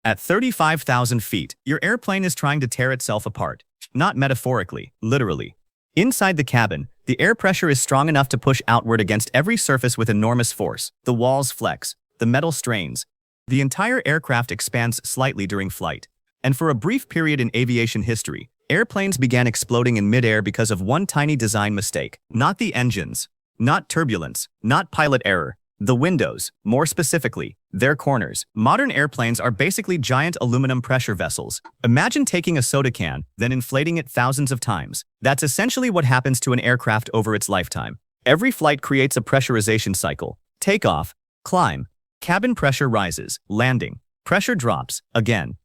At 35,000 feet, your airplane is trying to tear itself apart. Not metaphorically, literally. Inside the cabin, the air pressure is strong enough to push outward against every surface with enormous force. The walls flex, the metal strains. The entire aircraft expands slightly during flight. And for a brief period in aviation history, airplanes began exploding in midair because of one tiny design mistake. Not the engines, not turbulence, not pilot error. The windows, more specifically, their corners. Modern airplanes are basically giant aluminum pressure vessels. Imagine taking a soda can, then inflating it thousands of times. That's essentially what happens to an aircraft over its lifetime. Every flight creates a pressurization cycle. Takeoff, climb, cabin pressure rises, landing, pressure drops, again,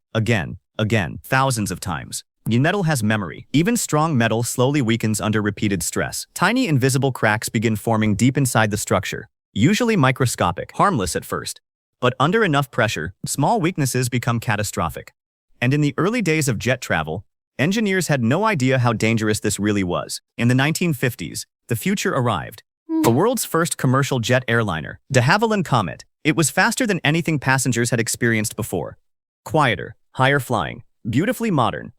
thousands of times. Metal has memory. Even strong metal slowly weakens under repeated stress. Tiny invisible cracks begin forming deep inside the structure. Usually microscopic, harmless at first. But under enough pressure, small weaknesses become catastrophic. And in the early days of jet travel, engineers had no idea how dangerous this really was. In the 1950s, the future arrived. The world's first commercial jet airliner, de Havilland Comet. It was faster than anything passengers had experienced before. Quieter, higher flying, beautifully modern.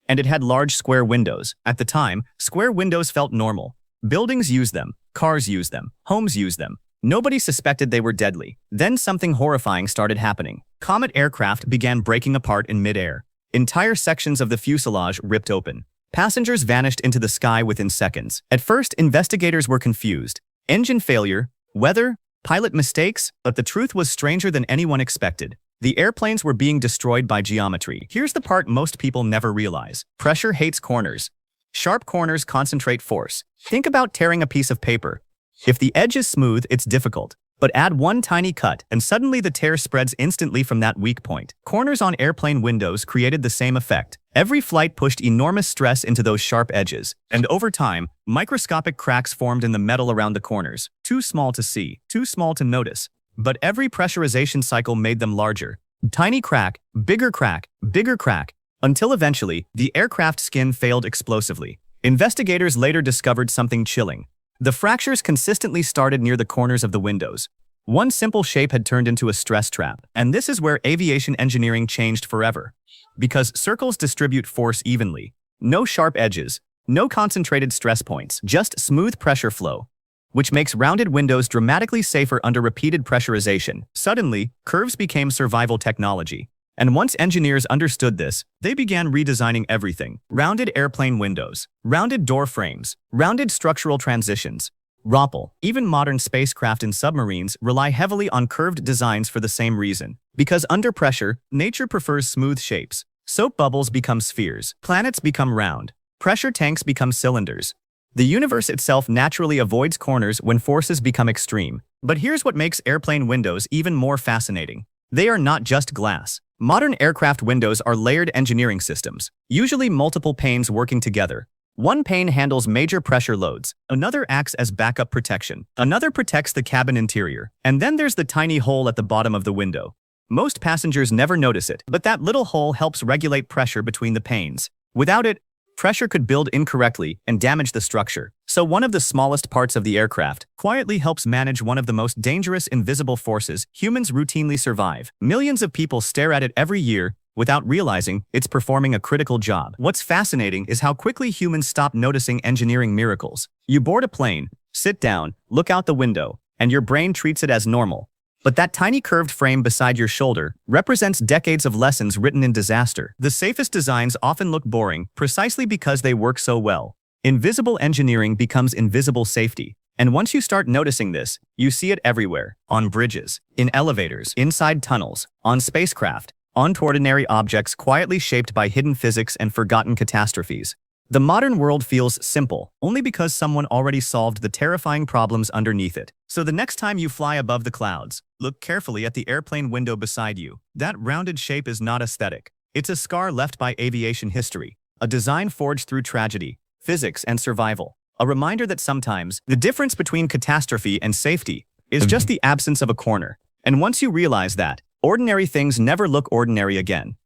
And it had large square windows. At the time, square windows felt normal. Buildings used them, cars used them, homes used them. Nobody suspected they were deadly. Then something horrifying started happening. Comet aircraft began breaking apart in midair. Entire sections of the fuselage ripped open. Passengers vanished into the sky within seconds. At first, investigators were confused. Engine failure, weather, pilot mistakes, but the truth was stranger than anyone expected. The airplanes were being destroyed by geometry. Here's the part most people never realize. Pressure hates corners. Sharp corners concentrate force. Think about tearing a piece of paper. If the edge is smooth, it's difficult. But add one tiny cut, and suddenly the tear spreads instantly from that weak point. Corners on airplane windows created the same effect. Every flight pushed enormous stress into those sharp edges. And over time, microscopic cracks formed in the metal around the corners. Too small to see, too small to notice. But every pressurization cycle made them larger. Tiny crack, bigger crack, bigger crack. Until eventually, the aircraft skin failed explosively. Investigators later discovered something chilling. The fractures consistently started near the corners of the windows. One simple shape had turned into a stress trap. And this is where aviation engineering changed forever. Because circles distribute force evenly. No sharp edges, no concentrated stress points, just smooth pressure flow, which makes rounded windows dramatically safer under repeated pressurization. Suddenly, curves became survival technology. And once engineers understood this, they began redesigning everything. Rounded airplane windows, rounded door frames, rounded structural transitions. ROPL. Even modern spacecraft and submarines rely heavily on curved designs for the same reason. Because under pressure, nature prefers smooth shapes. Soap bubbles become spheres. Planets become round. Pressure tanks become cylinders. The universe itself naturally avoids corners when forces become extreme. But here's what makes airplane windows even more fascinating. They are not just glass. Modern aircraft windows are layered engineering systems, usually multiple panes working together. One pane handles major pressure loads, another acts as backup protection, another protects the cabin interior, and then there's the tiny hole at the bottom of the window. Most passengers never notice it, but that little hole helps regulate pressure between the panes. Without it, pressure could build incorrectly and damage the structure. So one of the smallest parts of the aircraft quietly helps manage one of the most dangerous invisible forces humans routinely survive. Millions of people stare at it every year without realizing it's performing a critical job. What's fascinating is how quickly humans stop noticing engineering miracles. You board a plane, sit down, look out the window, and your brain treats it as normal. But that tiny curved frame beside your shoulder represents decades of lessons written in disaster. The safest designs often look boring precisely because they work so well. Invisible engineering becomes invisible safety. And once you start noticing this, you see it everywhere. On bridges, in elevators, inside tunnels, on spacecraft, onto ordinary objects quietly shaped by hidden physics and forgotten catastrophes. The modern world feels simple, only because someone already solved the terrifying problems underneath it. So the next time you fly above the clouds, look carefully at the airplane window beside you. That rounded shape is not aesthetic. It's a scar left by aviation history, a design forged through tragedy, physics, and survival. A reminder that sometimes the difference between catastrophe and safety is just the absence of a corner. And once you realize that, ordinary things never look ordinary again.